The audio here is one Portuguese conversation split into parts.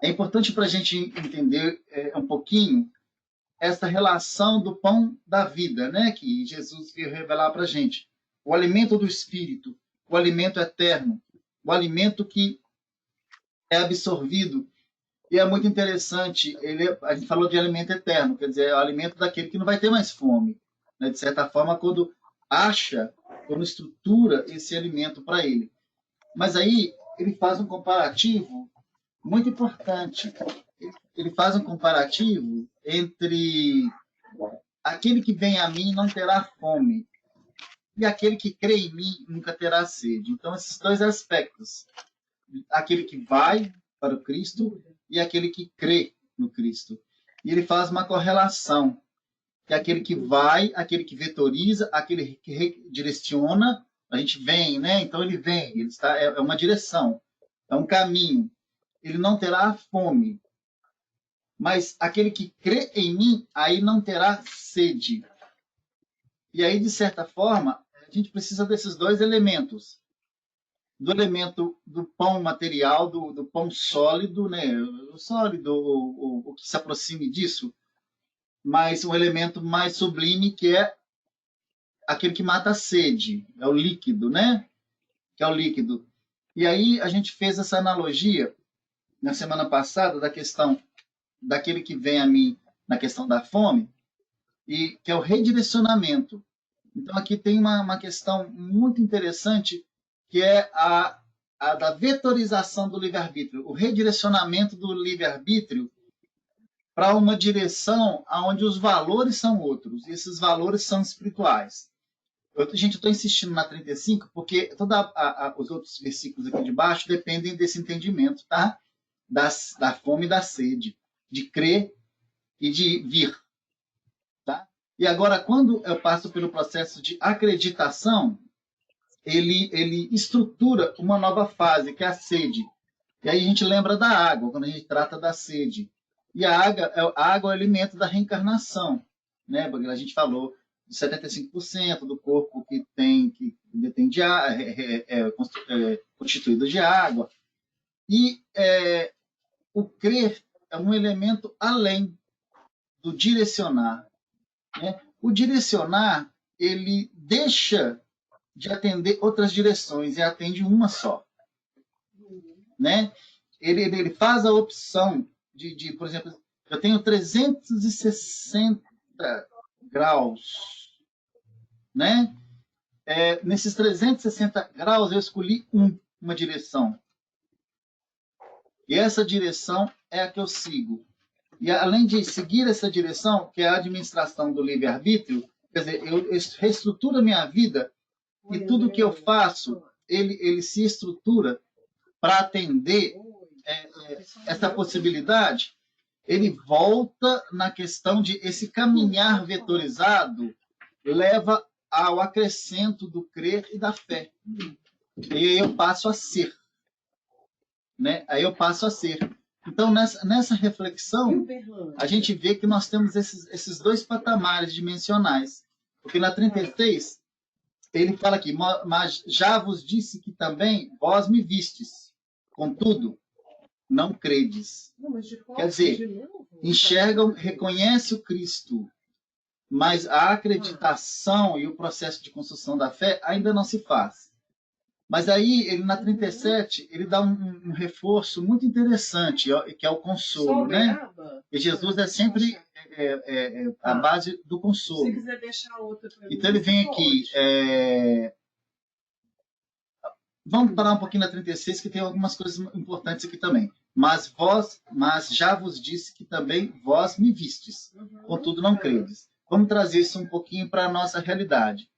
É importante para a gente entender um pouquinho essa relação do pão da vida, né? Que Jesus veio revelar para a gente. O alimento do Espírito, o alimento eterno, o alimento que é absorvido. E é muito interessante, a gente falou de alimento eterno, quer dizer, é o alimento daquele que não vai ter mais fome. Né? De certa forma, quando estrutura esse alimento para ele. Mas aí ele faz um comparativo muito importante. Ele faz um comparativo entre aquele que vem a mim não terá fome e aquele que crê em mim nunca terá sede. Então, esses dois aspectos, aquele que vai para o Cristo e aquele que crê no Cristo. E ele faz uma correlação, que é aquele que vai, aquele que vetoriza, aquele que redireciona, a gente vem, né? Então ele vem, ele está, é uma direção, é um caminho. Ele não terá fome, mas aquele que crê em mim, aí não terá sede. E aí, de certa forma, a gente precisa desses dois elementos. Do elemento do pão material, do pão sólido, né? O sólido, o que se aproxime disso, mas um elemento mais sublime que é aquele que mata a sede, é o líquido, né? Que é o líquido. E aí a gente fez essa analogia na semana passada da questão daquele que vem a mim na questão da fome, e que é o redirecionamento. Então, aqui tem uma questão muito interessante, que é a da vetorização do livre-arbítrio, o redirecionamento do livre-arbítrio para uma direção onde os valores são outros, e esses valores são espirituais. Gente, eu estou insistindo na 35, porque todos os outros versículos aqui de baixo dependem desse entendimento, tá? Da fome e da sede, de crer e de vir. Tá? E agora, quando eu passo pelo processo de acreditação, ele estrutura uma nova fase, que é a sede. E aí a gente lembra da água, quando a gente trata da sede. E a água é o alimento da reencarnação. Né? Porque a gente falou de 75% do corpo que detém de água, constituído de água. E o crer é um elemento além do direcionar. Né? O direcionar, ele deixa de atender outras direções e atende uma só. Né? Ele faz a opção por exemplo, eu tenho 360 graus. Né? Nesses 360 graus, eu escolhi uma direção. E essa direção é a que eu sigo. E além de seguir essa direção, que é a administração do livre-arbítrio, quer dizer, eu reestruturo a minha vida e tudo que eu faço, ele se estrutura para atender essa possibilidade. Ele volta na questão de esse caminhar vetorizado leva ao acrescento do crer e da fé. E eu passo a ser. Né? Aí eu passo a ser. Então, nessa reflexão, a gente vê que nós temos esses dois patamares dimensionais. Porque na 36, ele fala aqui, mas já vos disse que também vós me vistes. Contudo, não credes. Quer dizer, enxergam, reconhecem o Cristo, mas a acreditação e o processo de construção da fé ainda não se faz. Mas aí, ele na 37, ele dá um reforço muito interessante, que é o consolo, né? E Jesus é sempre a base do consolo. Se quiser deixar outra para mim, então ele vem aqui. Vamos parar um pouquinho na 36, que tem algumas coisas importantes aqui também. Mas já vos disse que também vós me vistes, contudo não credes. Vamos trazer isso um pouquinho para a nossa realidade.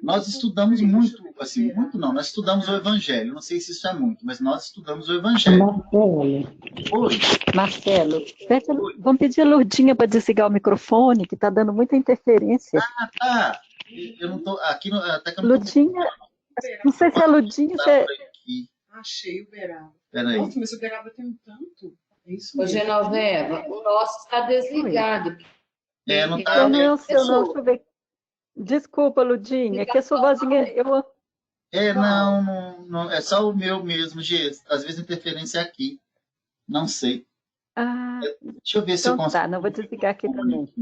Nós estudamos muito, assim, muito não, nós estudamos o Evangelho, não sei se isso é muito, mas nós estudamos o Evangelho. Marcelo, vamos pedir a Lourdinha para desligar o microfone, que está dando muita interferência. Ah, tá. Eu não estou aqui, até que eu não Lourdinha, não sei se é a Lourdinha, Achei o Beraba. Peraí. Nossa, mas o Beraba tem um tanto. É isso mesmo. Ô, Genoveva, o nosso está desligado. Não está. Não é o seu, não, deixa eu ver. Desculpa, Ludinha, é que a sua vozinha... Não, é só o meu mesmo, Gê. Às vezes a interferência é aqui. Não sei. Ah, Deixa eu ver se eu então consigo. tá, não vou desligar aqui também.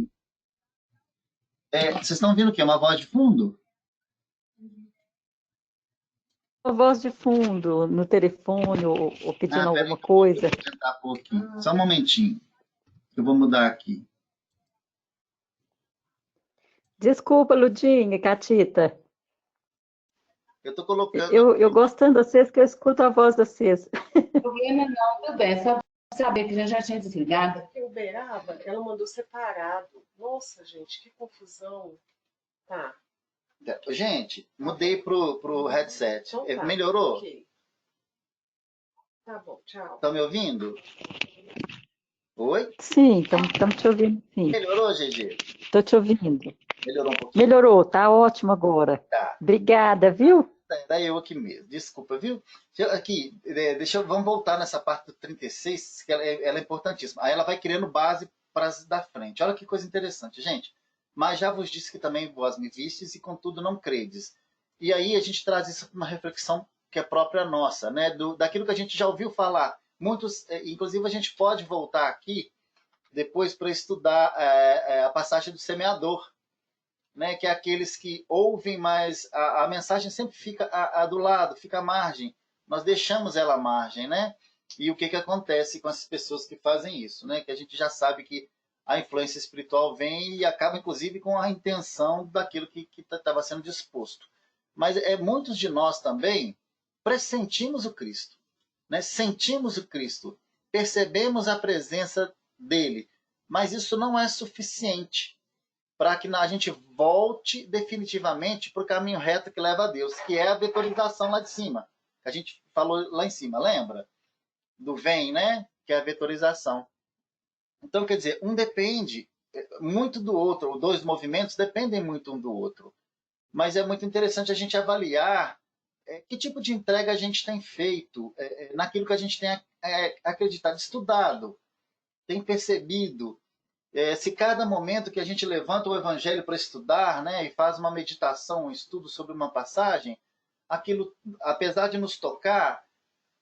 Vocês estão vendo o quê? Uma voz de fundo? Uma voz de fundo no telefone ou pedindo Ah, peraí alguma que eu coisa. vou tentar pôr aqui. Só um momentinho. Que eu vou mudar aqui. Desculpa, Ludinha, Catita. Eu estou colocando. Eu gostando de vocês, que eu escuto a voz de vocês. Problema não, tudo bem. Só pra saber que já tinha desligado. Porque Uberaba, ela mandou separado. Nossa, gente, que confusão. Tá. Gente, mudei pro headset. Então tá. Melhorou? Ok. Tá bom, tchau. Estão me ouvindo? Oi? Sim, estamos te ouvindo, sim. Melhorou, GG? Estou te ouvindo. Melhorou um pouquinho? Melhorou, tá ótimo agora. Tá. Obrigada, viu? Era eu aqui mesmo. Desculpa, viu? Aqui, vamos voltar nessa parte do 36, que ela é importantíssima. Aí ela vai criando base para as da frente. Olha que coisa interessante, gente. Mas já vos disse que também vós me vistes e contudo não credes. E aí a gente traz isso para uma reflexão que é própria nossa, né? Daquilo que a gente já ouviu falar. Muitos, inclusive a gente pode voltar aqui depois para estudar a passagem do semeador, né, que é aqueles que ouvem, mas a mensagem sempre fica do lado, fica à margem. Nós deixamos ela à margem, né? E o que, que acontece com as pessoas que fazem isso, né? Que a gente já sabe que a influência espiritual vem e acaba, inclusive, com a intenção daquilo que estava sendo disposto. Mas muitos de nós também pressentimos o Cristo, né? Sentimos o Cristo, percebemos a presença dele, mas isso não é suficiente para que a gente volte definitivamente para o caminho reto que leva a Deus, que é a vetorização lá de cima. A gente falou lá em cima, lembra? Do vem, né? Que é a vetorização. Então, quer dizer, um depende muito do outro, os dois movimentos dependem muito um do outro. Mas é muito interessante a gente avaliar que tipo de entrega a gente tem feito naquilo que a gente tem acreditado, estudado, tem percebido. Se cada momento que a gente levanta o evangelho para estudar, né, e faz uma meditação, um estudo sobre uma passagem, aquilo, apesar de nos tocar,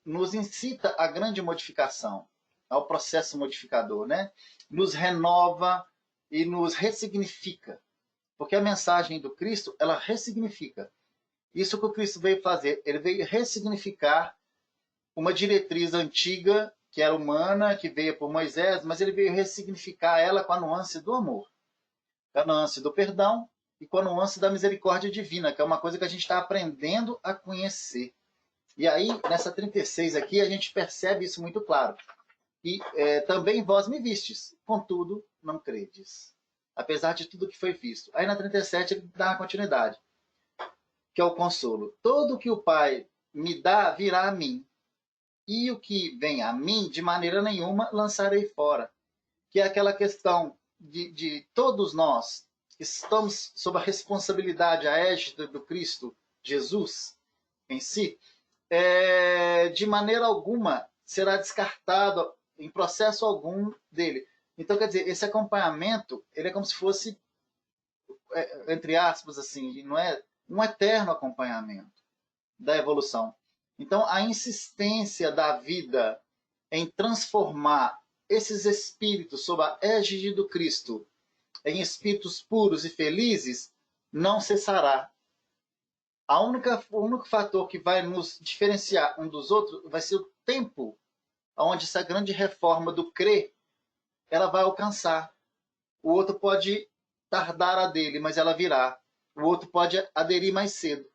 nos incita à grande modificação, ao processo modificador, né? Nos renova e nos ressignifica. Porque a mensagem do Cristo, ela ressignifica. Isso que o Cristo veio fazer, ele veio ressignificar uma diretriz antiga que era humana, que veio por Moisés, mas ele veio ressignificar ela com a nuance do amor, com a nuance do perdão e com a nuance da misericórdia divina, que é uma coisa que a gente está aprendendo a conhecer. E aí, nessa 36 aqui, a gente percebe isso muito claro. E também vós me vistes, contudo não credes, apesar de tudo que foi visto. Aí na 37 ele dá uma continuidade, que é o consolo. Todo que o Pai me dá virá a mim, e o que vem a mim, de maneira nenhuma, lançarei fora. Que é aquela questão de todos nós que estamos sob a responsabilidade, a égide do Cristo Jesus em si, de maneira alguma será descartado em processo algum dele. Então, quer dizer, esse acompanhamento, ele é como se fosse, entre aspas, assim, não é um eterno acompanhamento da evolução. Então, a insistência da vida em transformar esses espíritos sob a égide do Cristo em espíritos puros e felizes não cessará. O único fator que vai nos diferenciar um dos outros vai ser o tempo onde essa grande reforma do crer ela vai alcançar. O outro pode tardar a dele, mas ela virá. O outro pode aderir mais cedo.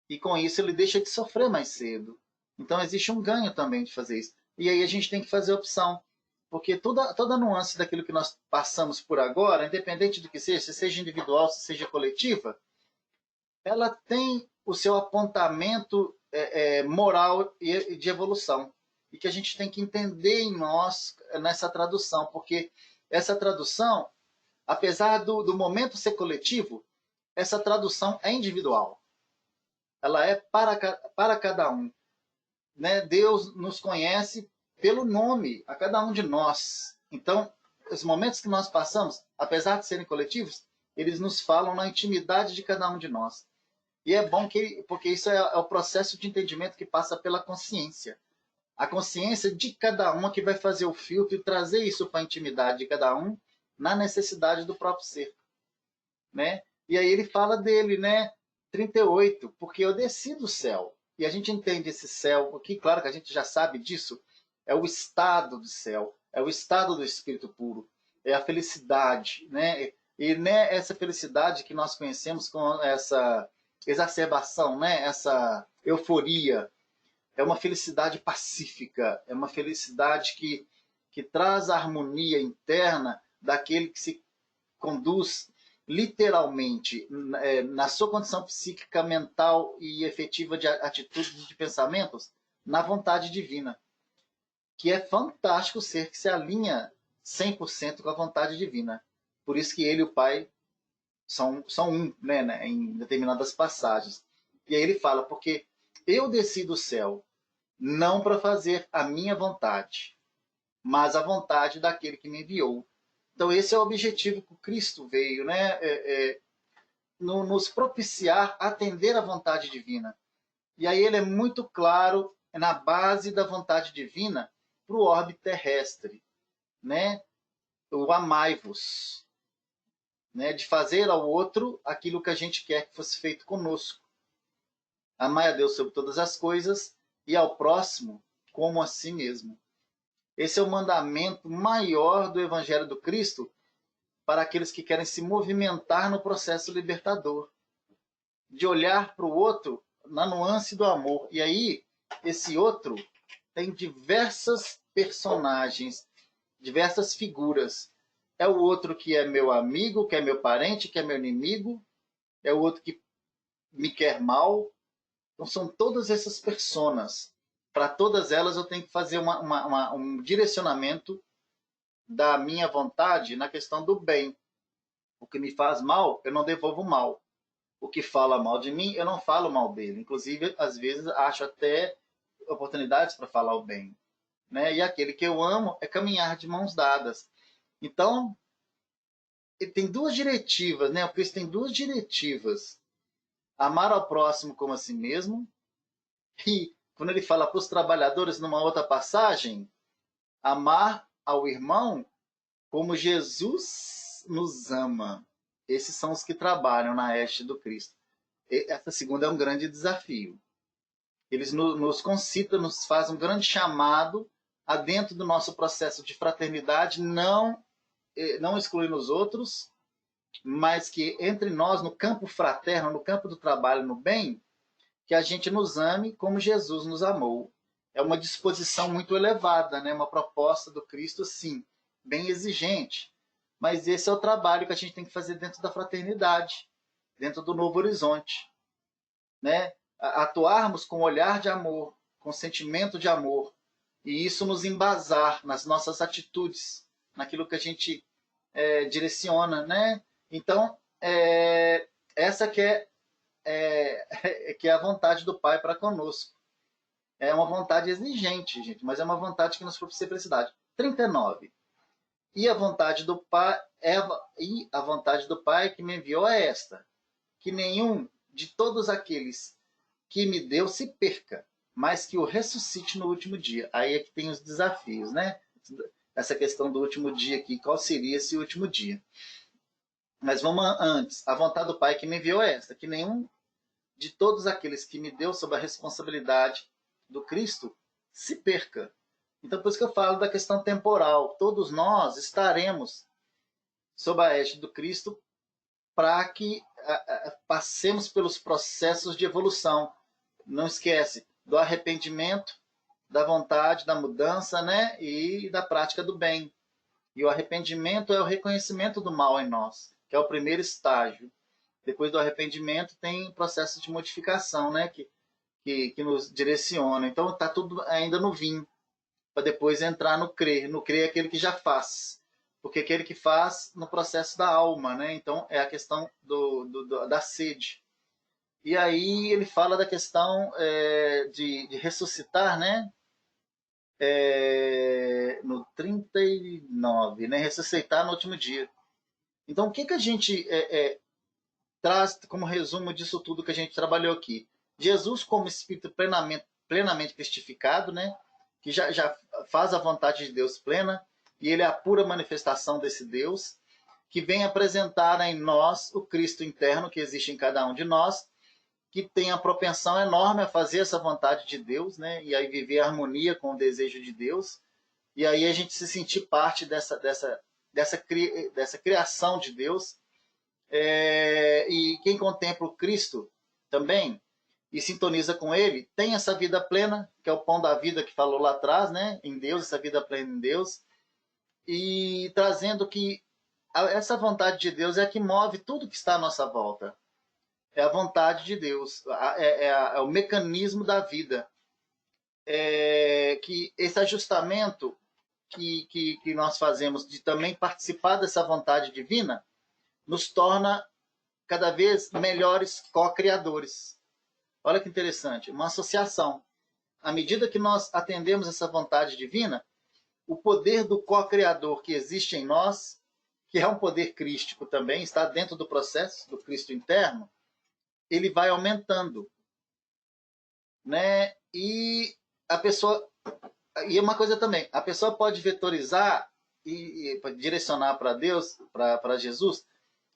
E com isso ele deixa de sofrer mais cedo. Então existe um ganho também de fazer isso. E aí a gente tem que fazer opção. Porque toda nuance daquilo que nós passamos por agora, independente do que seja, se seja individual, se seja coletiva, ela tem o seu apontamento moral e de evolução. E que a gente tem que entender em nós nessa tradução. Porque essa tradução, apesar do momento ser coletivo, essa tradução é individual. Ela é para cada um. Né? Deus nos conhece pelo nome, a cada um de nós. Então, os momentos que nós passamos, apesar de serem coletivos, eles nos falam na intimidade de cada um de nós. E é bom porque isso é o processo de entendimento que passa pela consciência. A consciência de cada um que vai fazer o filtro e trazer isso para a intimidade de cada um na necessidade do próprio ser, né? E aí ele fala dele, né? 38, porque eu desci do céu. E a gente entende esse céu, que claro que a gente já sabe disso, é o estado do céu, é o estado do espírito puro, é a felicidade, né? E né, essa felicidade que nós conhecemos com essa exacerbação, né? Essa euforia, é uma felicidade pacífica, é uma felicidade que traz a harmonia interna daquele que se conduz literalmente na sua condição psíquica, mental e efetiva de atitude de pensamentos na vontade divina, que é fantástico ser que se alinha 100% com a vontade divina. Por isso que ele e o Pai são um, né, em determinadas passagens. E aí ele fala, porque eu desci do céu não para fazer a minha vontade, mas a vontade daquele que me enviou. Então esse é o objetivo que o Cristo veio, né? Nos propiciar atender à vontade divina. E aí ele é muito claro na base da vontade divina para o orbe terrestre, né? O amai-vos, né? De fazer ao outro aquilo que a gente quer que fosse feito conosco. Amai a Deus sobre todas as coisas e ao próximo como a si mesmo. Esse é o mandamento maior do Evangelho do Cristo para aqueles que querem se movimentar no processo libertador, de olhar para o outro na nuance do amor. E aí, esse outro tem diversas personagens, diversas figuras. É o outro que é meu amigo, que é meu parente, que é meu inimigo, é o outro que me quer mal. Então, são todas essas personas. Para todas elas, eu tenho que fazer um direcionamento da minha vontade na questão do bem. O que me faz mal, eu não devolvo mal. O que fala mal de mim, eu não falo mal dele. Inclusive, às vezes, acho até oportunidades para falar o bem. Né? E aquele que eu amo é caminhar de mãos dadas. Então, ele tem duas diretivas, né? O Cristo tem duas diretivas. Amar ao próximo como a si mesmo. E, quando ele fala para os trabalhadores, numa outra passagem, amar ao irmão como Jesus nos ama. Esses são os que trabalham na haste do Cristo. Essa segunda é um grande desafio. Eles nos concitam, nos fazem um grande chamado a dentro do nosso processo de fraternidade, não excluindo os outros, mas que entre nós, no campo fraterno, no campo do trabalho, no bem, que a gente nos ame como Jesus nos amou. É uma disposição muito elevada, né? Uma proposta do Cristo, sim, bem exigente. Mas esse é o trabalho que a gente tem que fazer dentro da fraternidade, dentro do Novo Horizonte. Né? Atuarmos com olhar de amor, com sentimento de amor, e isso nos embasar nas nossas atitudes, naquilo que a gente direciona. Né? Então, essa que é a vontade do Pai para conosco. É uma vontade exigente, gente, mas é uma vontade que nos propicia felicidade. 39. E a vontade do Pai que me enviou é esta: que nenhum de todos aqueles que me deu se perca, mas que o ressuscite no último dia. Aí é que tem os desafios, né? Essa questão do último dia aqui, qual seria esse último dia? Mas vamos antes. A vontade do Pai que me enviou é esta: que nenhum de todos aqueles que me deu sob a responsabilidade do Cristo se perca. Então, por isso que eu falo da questão temporal. Todos nós estaremos sob a égide do Cristo para que passemos pelos processos de evolução. Não esquece do arrependimento, da vontade, da mudança, né? E da prática do bem. E o arrependimento é o reconhecimento do mal em nós, que é o primeiro estágio. Depois do arrependimento tem processo de modificação, né? Que nos direciona. Então está tudo ainda no vinho, para depois entrar no crer. No crer é aquele que já faz, porque aquele que faz no processo da alma, né? Então é a questão da sede. E aí ele fala da questão de ressuscitar, né? No 39, né? Ressuscitar no último dia. Então o que a gente traz como resumo disso tudo que a gente trabalhou aqui? Jesus como Espírito plenamente cristificado, né? que já faz a vontade de Deus plena, e ele é a pura manifestação desse Deus, que vem apresentar em nós o Cristo interno que existe em cada um de nós, que tem a propensão enorme a fazer essa vontade de Deus, né? E aí viver a harmonia com o desejo de Deus, e aí a gente se sentir parte dessa criação de Deus. E quem contempla o Cristo também e sintoniza com ele, tem essa vida plena, que é o pão da vida que falou lá atrás, né? Em Deus, essa vida plena em Deus, e trazendo que essa vontade de Deus é a que move tudo que está à nossa volta. É a vontade de Deus, é o mecanismo da vida. Que esse ajustamento que nós fazemos de também participar dessa vontade divina nos torna cada vez melhores co-criadores. Olha que interessante, uma associação. À medida que nós atendemos essa vontade divina, o poder do co-criador que existe em nós, que é um poder crístico também, está dentro do processo do Cristo interno, ele vai aumentando, né? E a pessoa, e uma coisa também, a pessoa pode vetorizar e direcionar para Deus, para Jesus,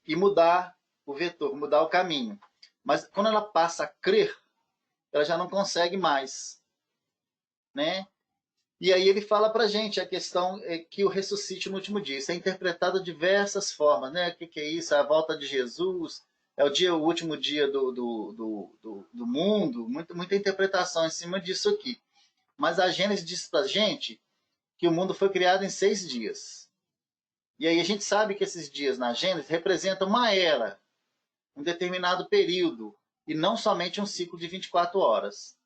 e mudar o vetor, mudar o caminho. Mas quando ela passa a crer, ela já não consegue mais, né? E aí ele fala para a gente a questão é que o ressuscite no último dia. Isso é interpretado de diversas formas, né? O que é isso? A volta de Jesus, é o último dia do mundo, muita interpretação em cima disso aqui. Mas a Gênesis diz para a gente que o mundo foi criado em 6 dias. E aí a gente sabe que esses dias na Gênesis representam uma era, um determinado período, e não somente um ciclo de 24 horas.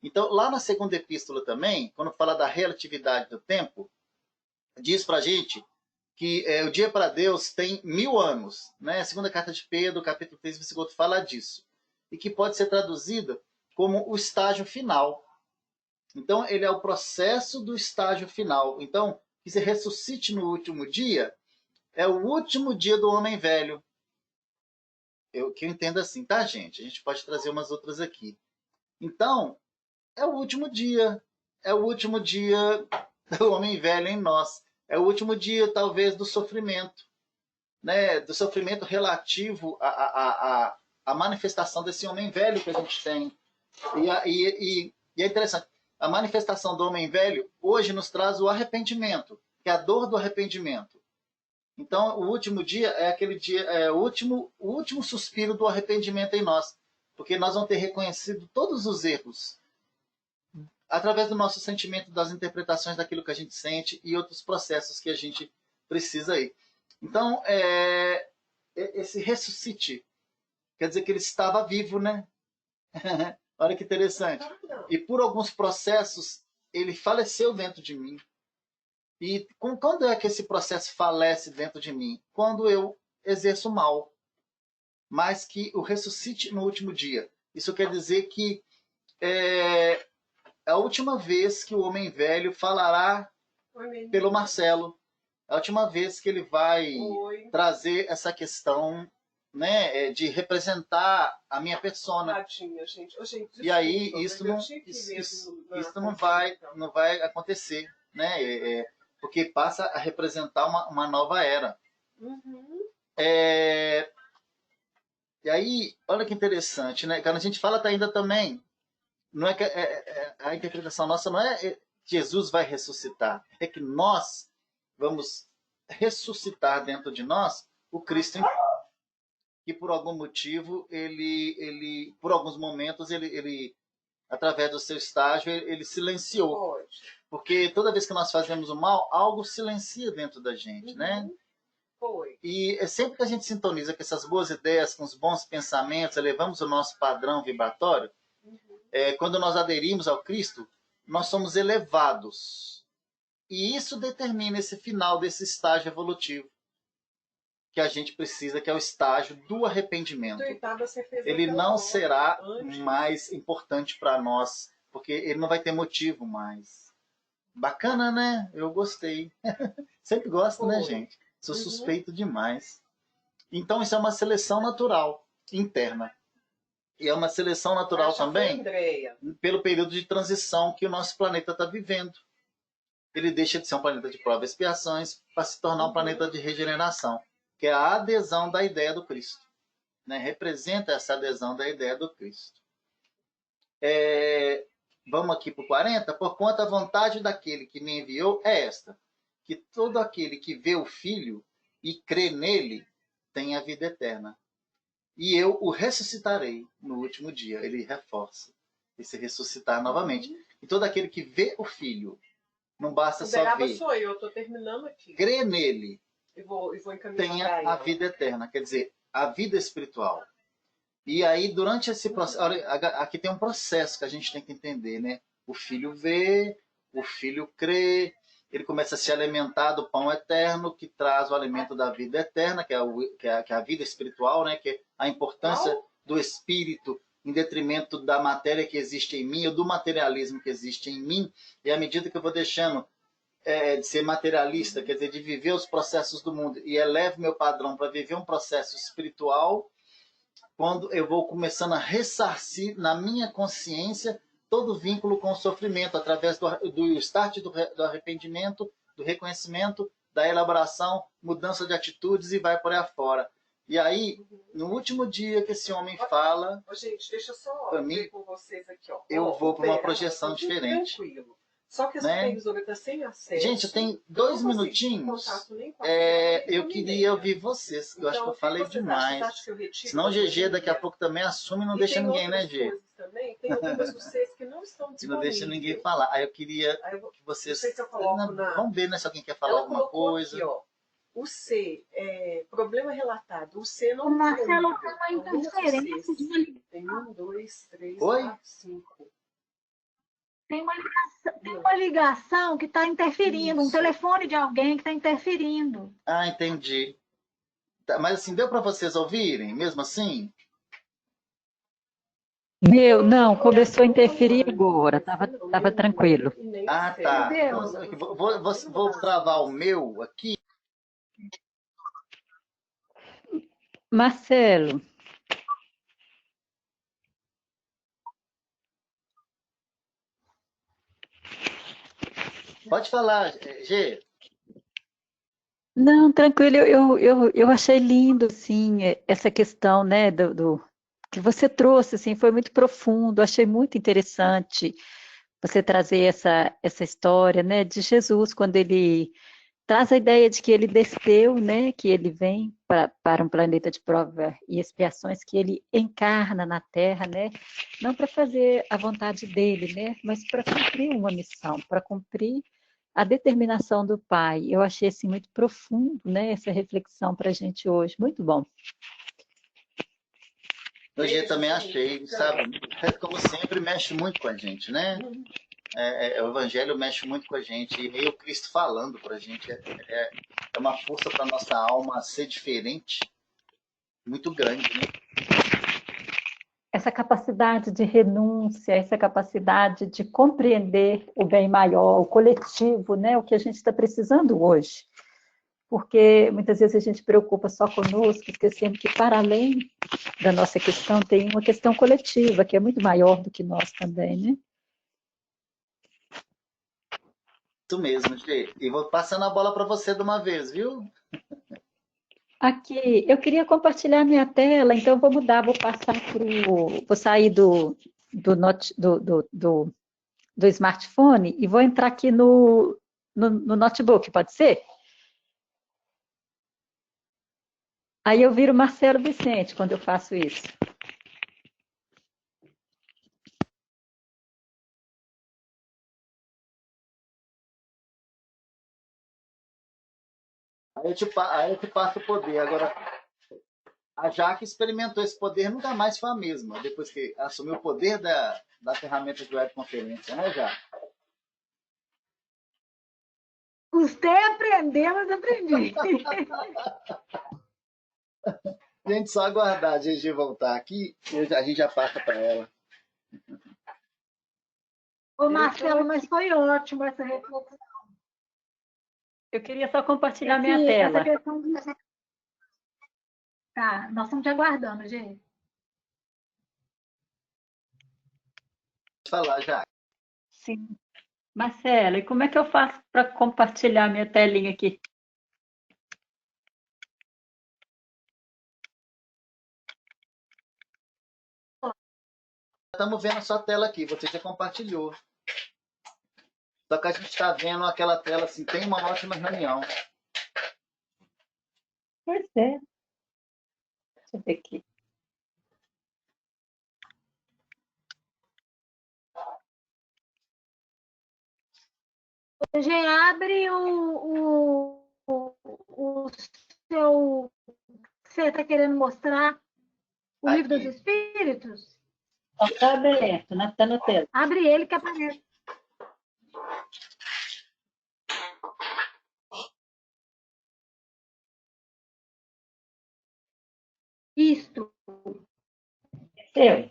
Então, lá na segunda epístola também, quando fala da relatividade do tempo, diz para a gente que o dia para Deus tem 1000 anos. Né? A segunda carta de Pedro, capítulo 3, versículo 8, fala disso. E que pode ser traduzida como o estágio final. Então, ele é o processo do estágio final. Então, que se ressuscite no último dia, é o último dia do homem velho. Que eu entendo assim, tá, gente? A gente pode trazer umas outras aqui. Então, é o último dia. É o último dia do homem velho em nós. É o último dia, talvez, do sofrimento. Né? Do sofrimento relativo à manifestação desse homem velho que a gente tem. E é interessante. A manifestação do homem velho hoje nos traz o arrependimento, que é a dor do arrependimento. Então, o último dia é aquele dia, o último suspiro do arrependimento em nós, porque nós vamos ter reconhecido todos os erros através do nosso sentimento, das interpretações daquilo que a gente sente e outros processos que a gente precisa ir. Então, esse ressuscite quer dizer que ele estava vivo, né? Olha que interessante. E por alguns processos, ele faleceu dentro de mim. E quando é que esse processo falece dentro de mim? Quando eu exerço mal. Mas que o ressuscite no último dia. Isso quer dizer que é a última vez que o homem velho falará pelo Marcelo. É a última vez que ele vai trazer essa questão, né, de representar a minha persona. Tadinha, gente. Desculpa, e aí isso não vai acontecer, né? Porque passa a representar uma nova era. Uhum. E aí, olha que interessante, né? Quando a gente fala ainda também, não é que a interpretação nossa não é Jesus vai ressuscitar, é que nós vamos ressuscitar dentro de nós o Cristo que por algum motivo ele por alguns momentos ele através do seu estágio ele silenciou. Pode. Porque toda vez que nós fazemos o mal, algo silencia dentro da gente, né? Foi. E sempre que a gente sintoniza com essas boas ideias, com os bons pensamentos, elevamos o nosso padrão vibratório, quando nós aderimos ao Cristo, nós somos elevados. E isso determina esse final desse estágio evolutivo que a gente precisa, que é o estágio do arrependimento. Ele não será mais importante para nós, porque ele não vai ter motivo mais. Bacana, né? Eu gostei. Sempre gosto, né, gente? Sou suspeito demais. Então, isso é uma seleção natural, interna. E é uma seleção natural Foi, também, Andréia. pelo período de transição que o nosso planeta está vivendo. Ele deixa de ser um planeta de prova e expiações para se tornar um planeta de regeneração, que é a adesão da ideia do Cristo. Né? Representa essa adesão da ideia do Cristo. Vamos aqui para o 40. Porquanto a vontade daquele que me enviou é esta, que todo aquele que vê o Filho e crê nele tem a vida eterna. E eu o ressuscitarei no último dia. Ele reforça esse ressuscitar novamente. E todo aquele que vê o Filho, não basta só ver, sou eu estou terminando aqui. crê nele, E vou encaminhar tenha a vida eterna, quer dizer, a vida espiritual. E aí, durante esse processo, aqui tem um processo que a gente tem que entender, né? O filho vê, o filho crê, ele começa a se alimentar do pão eterno, que traz o alimento da vida eterna, que é a vida espiritual, né? Que é a importância do espírito em detrimento da matéria que existe em mim, ou do materialismo que existe em mim. E à medida que eu vou deixando de ser materialista, quer dizer, de viver os processos do mundo, e elevo meu padrão para viver um processo espiritual, quando eu vou começando a ressarcir na minha consciência todo vínculo com o sofrimento, através do start do arrependimento, do reconhecimento, da elaboração, mudança de atitudes e vai por aí afora. E aí, no último dia que esse homem fala, gente, deixa eu só para mim, ver com vocês aqui, ó. eu vou para uma projeção diferente. Tranquilo. Só que a né? supervisora está sem acesso. Gente, tem 2 minutinhos. Eu queria ouvir vocês, que eu acho que eu falei demais. Senão o GG daqui a pouco também assume e não deixa ninguém, né, G? Tem algumas vocês que não estão disponíveis. Não deixa ninguém falar. Aí eu queria que vocês... Vamos ver, né, se alguém quer falar alguma coisa. Aqui, ó, o C, problema relatado. O C não... O Marcelo tem uma interferência de uma ligação. Tem 1, 2, 3, Oi? 4, 5. Tem uma ligação que está interferindo, um telefone de alguém que está interferindo. Ah, entendi. Tá, mas assim, deu para vocês ouvirem, mesmo assim? Não, começou a interferir agora, tava tranquilo. Ah, tá. Vou travar o meu aqui. Marcelo, Pode falar, G. não, tranquilo, eu achei lindo, assim, essa questão, né, que você trouxe, assim, foi muito profundo, achei muito interessante você trazer essa história, né, de Jesus, quando ele traz a ideia de que ele desceu, né, que ele vem para um planeta de prova e expiações, que ele encarna na Terra, né, não para fazer a vontade dele, né, mas para cumprir uma missão, para cumprir a determinação do Pai. Eu achei assim muito profundo, né, essa reflexão para a gente hoje. Muito bom. Hoje eu também achei, sabe? Como sempre, mexe muito com a gente, né? O Evangelho mexe muito com a gente. E o Cristo falando para a gente é uma força para nossa alma ser diferente, muito grande, né? Essa capacidade de renúncia, essa capacidade de compreender o bem maior, o coletivo, né? O que a gente está precisando hoje. Porque muitas vezes a gente preocupa só conosco, esquecendo que para além da nossa questão tem uma questão coletiva, que é muito maior do que nós também, né? Isso mesmo, Gê. E vou passando a bola para você de uma vez, viu? Aqui, eu queria compartilhar minha tela, então vou mudar, vou sair do smartphone e vou entrar aqui no notebook, pode ser? Aí eu viro Marcelo Vicente quando eu faço isso. Aí eu te passo o poder. Agora, a Jaque experimentou esse poder, nunca mais foi a mesma, depois que assumiu o poder da ferramenta de webconferência, né, Jaque? Custei aprender, mas aprendi. Gente, só aguardar a Gigi voltar aqui, a gente já passa para ela. Ô, Marcelo, mas foi ótimo essa reflexão. Eu queria só compartilhar minha tela. Essa questão de... Tá, nós estamos te aguardando, gente. falar já. Sim. Marcela, e como é que eu faço para compartilhar minha telinha aqui? Estamos vendo a sua tela aqui, você já compartilhou. Só que a gente está vendo aquela tela assim, tem uma ótima reunião. Pois é. Deixa eu ver aqui. Você abre o seu. Você está querendo mostrar o livro dos Aqui. Espíritos? Está aberto, né? Está no tela. Abre ele que aparece. Isto. Eu.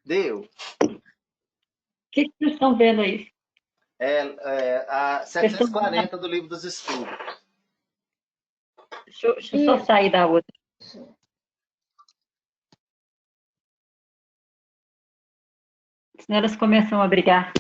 Deu. O que vocês estão vendo aí? A 740 do Livro dos Espíritos. Deixa eu só sair da outra. Senão elas começam a brigar.